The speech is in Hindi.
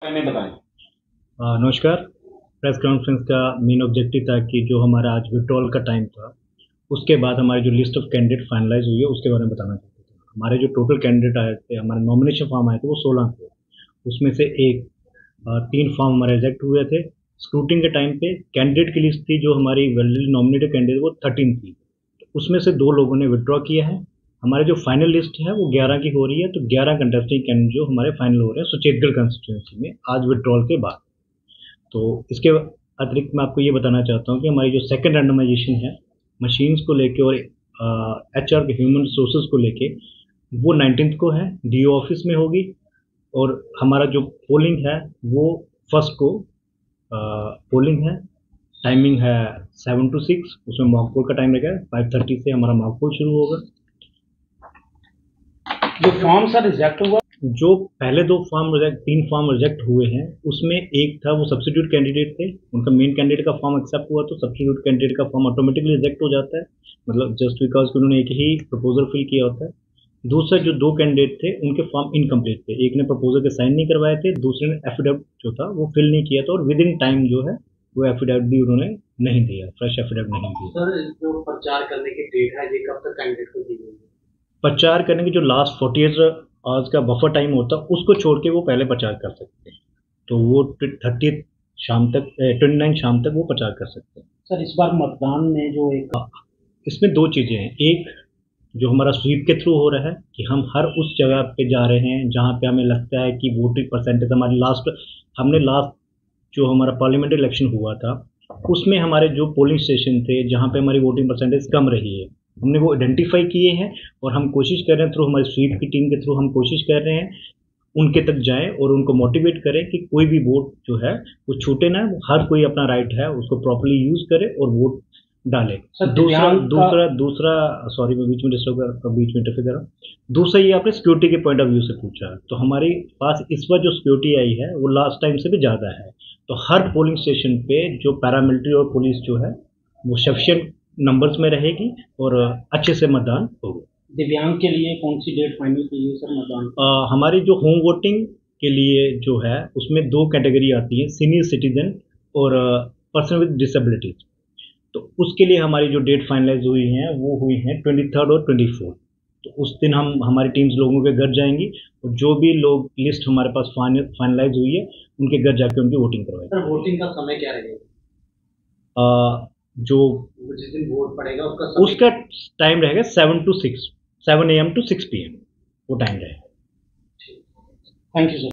में बताएं। नमस्कार। प्रेस कॉन्फ्रेंस का मेन ऑब्जेक्टिव था कि जो हमारा आज विड्रॉल का टाइम था, उसके बाद हमारी जो लिस्ट ऑफ कैंडिडेट फाइनलाइज हुई है उसके बारे में बताना चाहते थे। हमारे जो टोटल कैंडिडेट आए थे, हमारे नॉमिनेशन फॉर्म आए थे वो 16 थे। उसमें से 3 फॉर्म हमारे रिजेक्ट हुए थे। स्क्रूटिंग के टाइम पे कैंडिडेट की लिस्ट थी, जो हमारी वैलिडली नॉमिनेटेड कैंडिडेट वो 13 थी। तो उसमें से 2 लोगों ने विड्रॉ किया है। हमारी जो फाइनल लिस्ट है वो 11 की हो रही है, तो 11 कंटेस्टिंग कैंडिडेट जो हमारे फाइनल हो रहे हैं सुचेतगढ़ कंस्टिट्यूंसी में आज विड्रॉल के बाद। तो इसके अतिरिक्त मैं आपको ये बताना चाहता हूँ कि हमारी जो सेकंड रैंडमाइजेशन है मशीन्स को लेके और HR के ह्यूमन रिसोर्सेज को लेके, वो 19th को है, DO ऑफिस में होगी। और हमारा जो पोलिंग है वो फर्स्ट को पोलिंग है। टाइमिंग है 7 to 6। उसमें मॉक पोल का टाइम रहेगा 5:30 से हमारा मॉक पोल शुरू होगा। जो फॉर्म सर रिजेक्ट हुआ, जो पहले 3 फॉर्म रिजेक्ट हुए हैं उसमें एक था वो सब्स्टिट्यूट कैंडिडेट थे। उनका मेन कैंडिडेट का फॉर्म एक्सेप्ट हुआ तो सब्स्टिट्यूट कैंडिडेट का फॉर्म ऑटोमेटिकली रिजेक्ट हो जाता है, मतलब जस्ट बिकॉज कि उन्होंने एक ही प्रपोजल फिल किया होता है। दूसरा जो 2 कैंडिडेट थे उनके फॉर्म इनकम्प्लीट थे, एक ने प्रपोजल के साइन नहीं करवाए थे, दूसरे ने एफिडेविट जो था वो फिल नहीं किया था, और विद इन टाइम जो है वो एफिडेविट भी उन्होंने नहीं दिया, फ्रेश एफिडेविट नहीं दिया। सर जो प्रचार करने की डेट है ये कब तक कैंडिडेट को दी गई है? प्रचार करने की जो लास्ट 48 आवर्स का बफर टाइम होता है उसको छोड़ के वो पहले प्रचार कर सकते हैं, तो वो 30 शाम तक 29 शाम तक वो प्रचार कर सकते हैं। सर इस बार मतदान में जो एक इसमें 2 चीज़ें हैं। एक जो हमारा स्वीप के थ्रू हो रहा है कि हम हर उस जगह पे जा रहे हैं जहाँ पे हमें लगता है कि वोटिंग परसेंटेज हमारी लास्ट जो हमारा पार्लियामेंट्री इलेक्शन हुआ था उसमें हमारे जो पोलिंग स्टेशन थे जहाँ पे हमारी वोटिंग परसेंटेज कम रही है, हमने वो आइडेंटिफाई किए हैं। और हम कोशिश कर रहे हैं थ्रू हमारी स्वीप की टीम के थ्रू हम कोशिश कर रहे हैं उनके तक जाएं और उनको मोटिवेट करें कि कोई भी वोट जो है वो छूटे ना, हर कोई अपना राइट है उसको प्रॉपर्ली यूज करे और वोट डाले। सर दूसरा दिव्यांग का दूसरा दूसरा सॉरी मैं बीच में इंटरफेयर कर रहा हूँ। दूसरा ये आपने सिक्योरिटी के पॉइंट ऑफ व्यू से पूछा, तो हमारे पास इस बार जो सिक्योरिटी आई है वो लास्ट टाइम से भी ज़्यादा है। तो हर पोलिंग स्टेशन पे जो पैरामिलिट्री और पुलिस जो है वो सफिशिएंट नंबर्स में रहेगी और अच्छे से मतदान होगा। दिव्यांग के लिए कौन सी डेट फाइनल की है सर मतदान की? हमारी जो होम वोटिंग के लिए जो है उसमें 2 कैटेगरी आती है, सीनियर सिटीजन और पर्सन विद डिसेबिलिटीज। तो उसके लिए हमारी जो डेट फाइनलाइज हुई हैं वो हुई हैं 23 और 24। तो उस दिन हम हमारी टीम्स लोगों के घर जाएंगी और जो भी लोग लिस्ट हमारे पास फाइनलाइज हुई है उनके घर जाके उनकी वोटिंग करवाएंगे। सर वोटिंग का समय क्या रहेगा? जो जिस दिन वोट पड़ेगा उसका समय उसका टाइम रहेगा 7 AM to 6 PM वो टाइम रहेगा। Thank you sir.